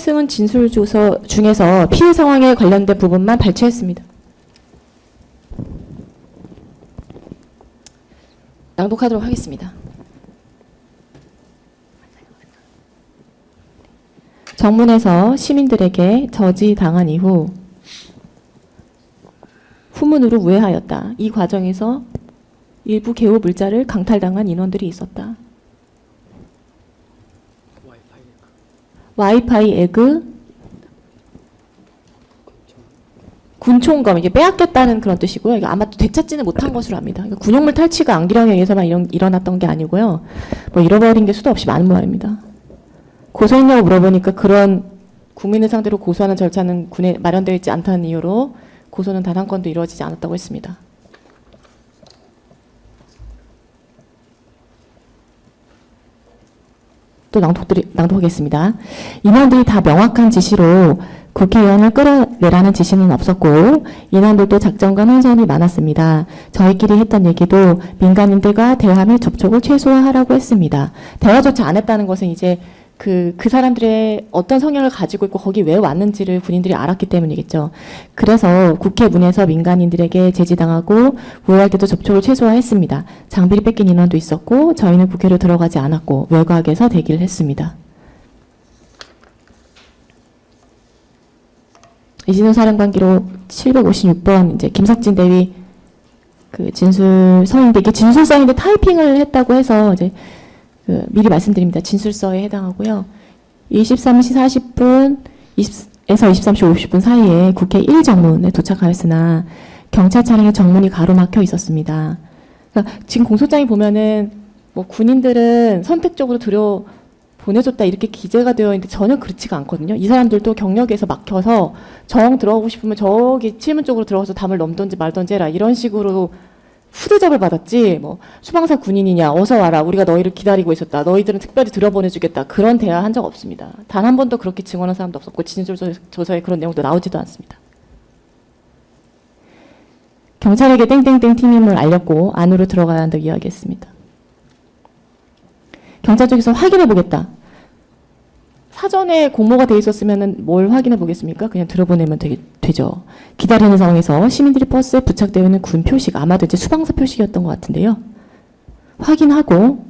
신원승은 진술 조서 중에서 피해 상황에 관련된 부분만 발췌했습니다. 낭독하도록 하겠습니다. 정문에서 시민들에게 저지당한 이후 후문으로 우회하였다. 이 과정에서 일부 개호 물자를 강탈당한 인원들이 있었다. 와이파이 에그 군총검, 이게 빼앗겼다는 그런 뜻이고요. 이게 아마 또 되찾지는 못한 것으로 압니다. 그러니까 군용물 탈취가 안기령에 의해서만 일어났던 게 아니고요. 뭐 잃어버린 게 수도 없이 많은 모양입니다. 고소했냐고 물어보니까 그런 국민을 상대로 고소하는 절차는 군에 마련되어 있지 않다는 이유로 고소는 단 한 건도 이루어지지 않았다고 했습니다. 또 낭독하겠습니다. 인원들이 다 명확한 지시로 국회의원을 끌어내라는 지시는 없었고 인원들도 작전과 혼선이 많았습니다. 저희끼리 했던 얘기도 민간인들과 대화 및 접촉을 최소화하라고 했습니다. 대화조차 안 했다는 것은 이제 그 사람들의 어떤 성향을 가지고 있고 거기 왜 왔는지를 군인들이 알았기 때문이겠죠. 그래서 국회 문에서 민간인들에게 제지당하고 우회할 때도 접촉을 최소화했습니다. 장비를 뺏긴 인원도 있었고 저희는 국회로 들어가지 않았고 외곽에서 대기를 했습니다. 이진우 사령관 기록 756번 이제 김석진 대위 그 진술서인데 이게 진술서인데 타이핑을 했다고 해서 이제 미리 말씀드립니다. 진술서에 해당하고요. 23시 40분 에서 23시 50분 사이에 국회 1정문에 도착하였으나 경찰 차량의 정문이 가로막혀 있었습니다. 그러니까 지금 공소장에 보면은 뭐 군인들은 선택적으로 보내줬다 이렇게 기재가 되어 있는데 전혀 그렇지가 않거든요. 이 사람들도 경력에서 막혀서 정 들어가고 싶으면 저기 칠문 쪽으로 들어가서 담을 넘던지 말던지 해라 이런 식으로 후대접을 받았지 뭐 수방사 군인이냐 어서 와라 우리가 너희를 기다리고 있었다 너희들은 특별히 들여보내주겠다 그런 대화한 적 없습니다. 단 한 번도 그렇게 증언한 사람도 없었고 진술조서에 그런 내용도 나오지도 않습니다. 경찰에게 땡땡땡 팀임을 알렸고 안으로 들어가야 한다고 이야기했습니다. 경찰 쪽에서 확인해 보겠다. 사전에 공모가 돼 있었으면 뭘 확인해 보겠습니까? 그냥 들어보내면 되죠. 기다리는 상황에서 시민들이 버스에 부착되어 있는 군 표식, 아마도 이제 수방사 표식이었던 것 같은데요. 확인하고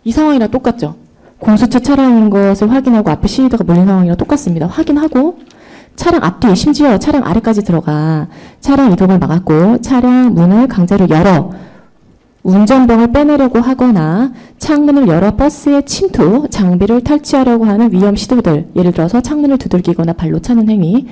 이 상황이랑 똑같죠. 공수처 차량인 것을 확인하고 앞에 시위대가 몰린 상황이랑 똑같습니다. 확인하고 차량 앞뒤에 심지어 차량 아래까지 들어가 차량 이동을 막았고 차량 문을 강제로 열어 운전병을 빼내려고 하거나 창문을 열어 버스에 침투, 장비를 탈취하려고 하는 위험 시도들, 예를 들어서 창문을 두들기거나 발로 차는 행위,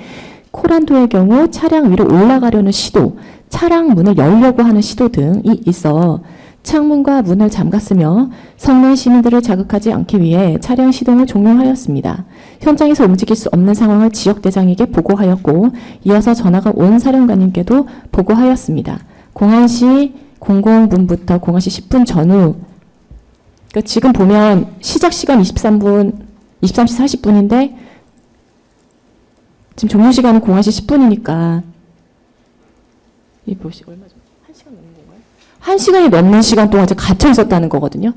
코란도의 경우 차량 위로 올라가려는 시도, 차량 문을 열려고 하는 시도 등이 있어 창문과 문을 잠갔으며 성난 시민들을 자극하지 않기 위해 차량 시동을 종료하였습니다. 현장에서 움직일 수 없는 상황을 지역대장에게 보고하였고 이어서 전화가 온 사령관님께도 보고하였습니다. 공안시 00분부터 01시 10분 전후 그러니까 지금 보면 시작 시간 23시 40분인데 지금 종료 시간은 01시 10분이니까 이 몇시 얼마죠? 1시간 넘는 건가요? 1시간이 넘는 시간 동안 이제 갇혀 있었다는 거거든요.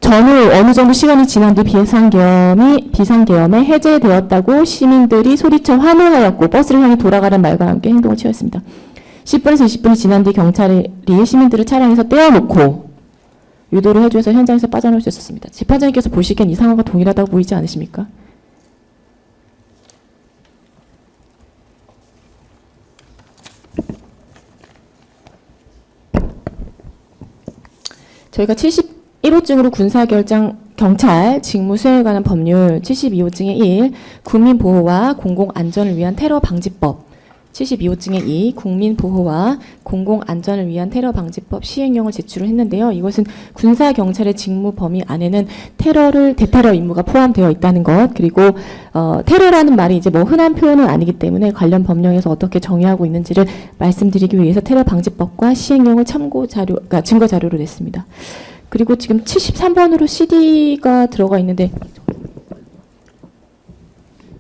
전후 어느 정도 시간이 지난 뒤 비상계엄에 해제되었다고 시민들이 소리쳐 환호하였고 버스를 향해 돌아가는 말과 함께 행동을 취했습니다. 10분에서 20분이 지난 뒤 경찰이 시민들을 차량에서 떼어놓고 유도를 해줘서 현장에서 빠져나올 수 있었습니다. 재판장님께서 보시기엔 이 상황과 동일하다고 보이지 않으십니까? 저희가 71호증으로 군사결장 경찰 직무 수행에 관한 법률 72호증의 1 국민보호와 공공안전을 위한 테러 방지법 72호증의 2 국민보호와 공공안전을 위한 테러 방지법 시행령을 제출을 했는데요. 이것은 군사경찰의 직무 범위 안에는 대테러 임무가 포함되어 있다는 것 그리고 테러라는 말이 이제 뭐 흔한 표현은 아니기 때문에 관련 법령에서 어떻게 정의하고 있는지를 말씀드리기 위해서 테러 방지법과 시행령을 그러니까 증거 자료로 냈습니다. 그리고 지금 73번으로 CD가 들어가 있는데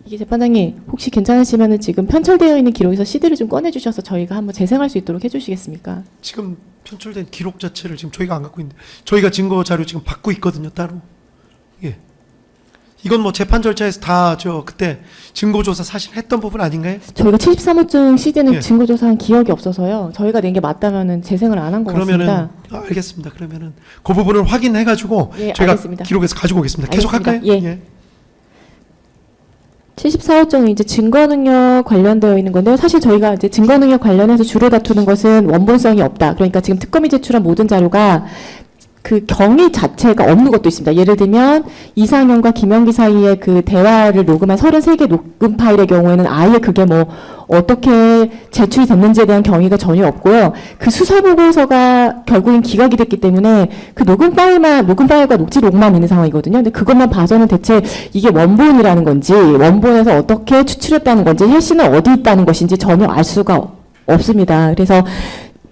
이게 재판장님 혹시 괜찮으시면 지금 편철되어 있는 기록에서 CD를 좀 꺼내주셔서 저희가 한번 재생할 수 있도록 해주시겠습니까? 지금 편철된 기록 자체를 지금 저희가 안 갖고 있는데 저희가 증거 자료 지금 받고 있거든요 따로. 예. 이건 뭐 재판 절차에서 다 그때 증거조사 사실 했던 부분 아닌가요? 저희가 73호증 CD는 예. 증거조사한 기억이 없어서요. 저희가 낸 게 맞다면은 재생을 안 한 것 그러면은 같습니다. 알겠습니다. 그러면은 그 부분을 확인해가지고 예, 저희가 알겠습니다. 기록에서 가지고 오겠습니다. 계속 알겠습니다. 할까요? 예. 74호증은 이제 증거능력 관련되어 있는 건데요. 사실 저희가 이제 증거능력 관련해서 주로 다투는 것은 원본성이 없다. 그러니까 지금 특검이 제출한 모든 자료가 그 경위 자체가 없는 것도 있습니다. 예를 들면 이상형과 김영기 사이의 그 대화를 녹음한 33개 녹음 파일의 경우에는 아예 그게 뭐 어떻게 제출이 됐는지에 대한 경위가 전혀 없고요. 그 수사 보고서가 결국엔 기각이 됐기 때문에 그 녹음 파일과 녹취록만 있는 상황이거든요. 근데 그것만 봐서는 대체 이게 원본이라는 건지 원본에서 어떻게 추출했다는 건지 해시는 어디 있다는 것인지 전혀 알 수가 없습니다. 그래서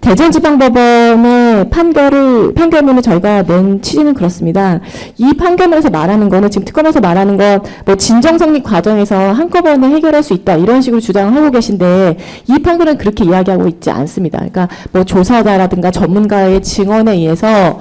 대전지방법원의 판결문을 저희가 낸 취지는 그렇습니다. 이 판결문에서 말하는 거는 지금 특검에서 말하는 건 뭐 진정 성립 과정에서 한꺼번에 해결할 수 있다 이런 식으로 주장하고 계신데 이 판결은 그렇게 이야기하고 있지 않습니다. 그러니까 뭐 조사자라든가 전문가의 증언에 의해서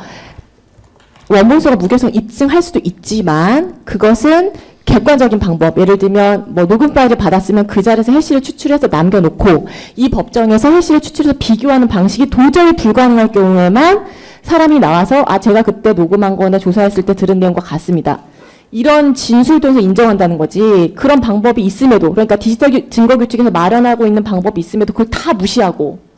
원본소가 무결성 입증할 수도 있지만 그것은 객관적인 방법, 예를 들면 뭐 녹음 파일을 받았으면 그 자리에서 해시를 추출해서 남겨놓고 이 법정에서 해시를 추출해서 비교하는 방식이 도저히 불가능할 경우에만 사람이 나와서 제가 그때 녹음한 거나 조사했을 때 들은 내용과 같습니다. 이런 진술 통해서 인정한다는 거지. 그런 방법이 있음에도, 그러니까 디지털 증거규칙에서 마련하고 있는 방법이 있음에도 그걸 다 무시하고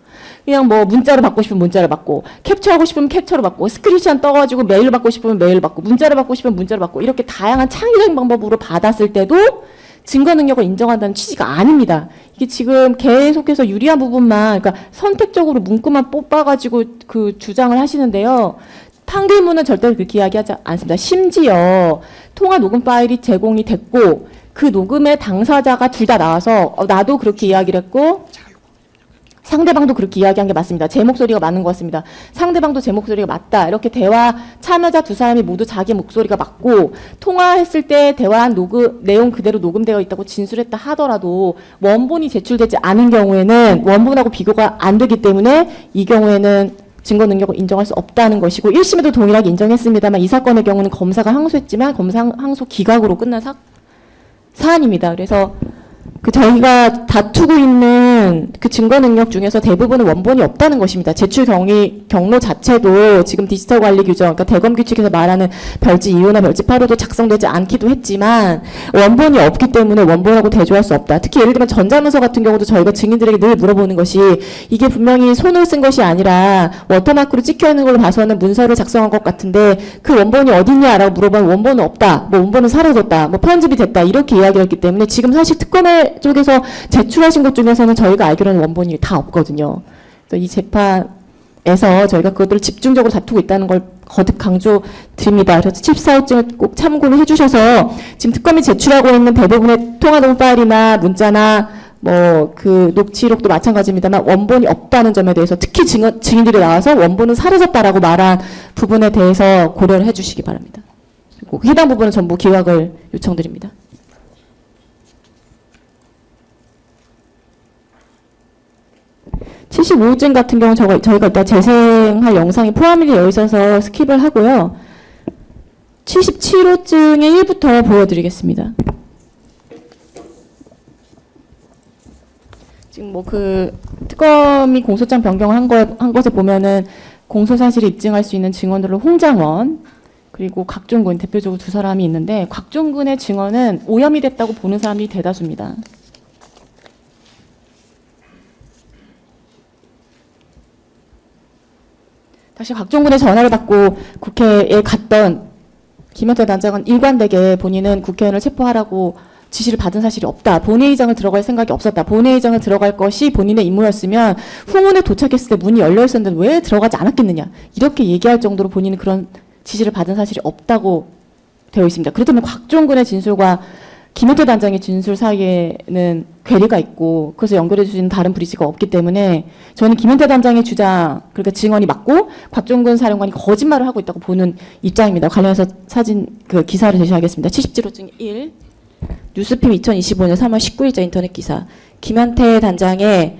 그냥 뭐 문자로 받고 싶으면 문자로 받고 캡처하고 싶으면 캡처로 받고 스크린샷 떠가지고 메일로 받고 싶으면 메일로 받고 문자로 받고 싶으면 문자로 받고 이렇게 다양한 창의적인 방법으로 받았을 때도 증거 능력을 인정한다는 취지가 아닙니다. 이게 지금 계속해서 유리한 부분만 그러니까 선택적으로 문구만 뽑아가지고 그 주장을 하시는데요. 판결문은 절대 그렇게 이야기하지 않습니다. 심지어 통화 녹음 파일이 제공이 됐고 그 녹음의 당사자가 둘 다 나와서 나도 그렇게 이야기를 했고 상대방도 그렇게 이야기한 게 맞습니다. 제 목소리가 맞는 것 같습니다. 상대방도 제 목소리가 맞다. 이렇게 대화 참여자 두 사람이 모두 자기 목소리가 맞고 통화했을 때 대화한 내용 그대로 녹음되어 있다고 진술했다 하더라도 원본이 제출되지 않은 경우에는 원본하고 비교가 안 되기 때문에 이 경우에는 증거 능력을 인정할 수 없다는 것이고 1심에도 동일하게 인정했습니다만 이 사건의 경우는 검사가 항소했지만 검사 항소 기각으로 끝난 사안입니다. 그래서 저희가 다투고 있는 그 증거 능력 중에서 대부분은 원본이 없다는 것입니다. 제출 경로 자체도 지금 디지털 관리 규정, 그러니까 대검 규칙에서 말하는 별지 2호나 별지 8호도 작성되지 않기도 했지만 원본이 없기 때문에 원본하고 대조할 수 없다. 특히 예를 들면 전자문서 같은 경우도 저희가 증인들에게 늘 물어보는 것이 이게 분명히 손을 쓴 것이 아니라 워터마크로 찍혀 있는 걸로 봐서는 문서를 작성한 것 같은데 그 원본이 어딨냐라고 물어보면 원본은 없다. 뭐 원본은 사라졌다. 뭐 편집이 됐다. 이렇게 이야기를 했기 때문에 지금 사실 특검의 쪽에서 제출하신 것 중에서는 저희가 알기로는 원본이 다 없거든요. 그래서 이 재판에서 저희가 그것들을 집중적으로 다투고 있다는 걸 거듭 강조드립니다. 그래서 74호증을 꼭 참고를 해주셔서 지금 특검이 제출하고 있는 대부분의 통화 녹음 파일이나 문자나 뭐 그 녹취록도 마찬가지입니다만 원본이 없다는 점에 대해서 특히 증인들이 나와서 원본은 사라졌다라고 말한 부분에 대해서 고려를 해주시기 바랍니다. 그리고 해당 부분은 전부 기각을 요청드립니다. 75호증 같은 경우는 저희가 이따 재생할 영상이 포함이 되어 있어서 스킵을 하고요. 77호증의 1부터 보여드리겠습니다. 지금 뭐 그 특검이 공소장 변경한 것에 보면은 공소 사실을 입증할 수 있는 증언들로 홍장원 그리고 곽종근 대표적으로 두 사람이 있는데 곽종근의 증언은 오염이 됐다고 보는 사람이 대다수입니다. 다시 곽종근의 전화를 받고 국회에 갔던 김현태 단장은 일관되게 본인은 국회의원을 체포하라고 지시를 받은 사실이 없다. 본회의장을 들어갈 생각이 없었다. 본회의장을 들어갈 것이 본인의 임무였으면 후문에 도착했을 때 문이 열려 있었는데 왜 들어가지 않았겠느냐. 이렇게 얘기할 정도로 본인은 그런 지시를 받은 사실이 없다고 되어 있습니다. 그렇다면 곽종근의 진술과 김현태 단장의 진술 사이에는 괴리가 있고 그래서 연결해 주시는 다른 브리지가 없기 때문에 저는 김현태 단장의 주장 그러니까 증언이 맞고 곽종근 사령관이 거짓말을 하고 있다고 보는 입장입니다. 관련해서 사진 그 기사를 제시하겠습니다. 77호증 1 뉴스핌 2025년 3월 19일자 인터넷 기사 김현태 단장의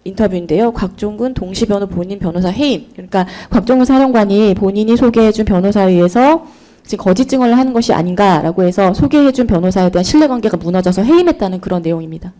인터뷰인데요. 곽종근 동시변호 본인 변호사 해임 그러니까 곽종근 사령관이 본인이 소개해준 변호사에 의해서 지금 거짓 증언을 하는 것이 아닌가라고 해서 소개해준 변호사에 대한 신뢰관계가 무너져서 해임했다는 그런 내용입니다.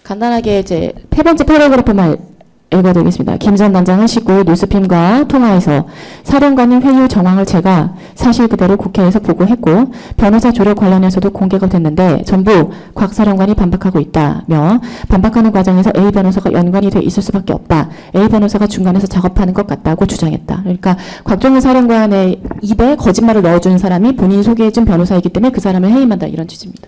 간단하게 이제 세 번째 패러그래프만 읽어드리겠습니다. 김 전 단장은 19일 뉴스핌과 통화에서 사령관님 회유 정황을 제가 사실 그대로 국회에서 보고했고 변호사 조력 관련해서도 공개가 됐는데 전부 곽 사령관이 반박하고 있다며 반박하는 과정에서 A 변호사가 연관이 돼 있을 수밖에 없다. A 변호사가 중간에서 작업하는 것 같다고 주장했다. 그러니까 곽종훈 사령관의 입에 거짓말을 넣어준 사람이 본인이 소개해준 변호사이기 때문에 그 사람을 해임한다 이런 취지입니다.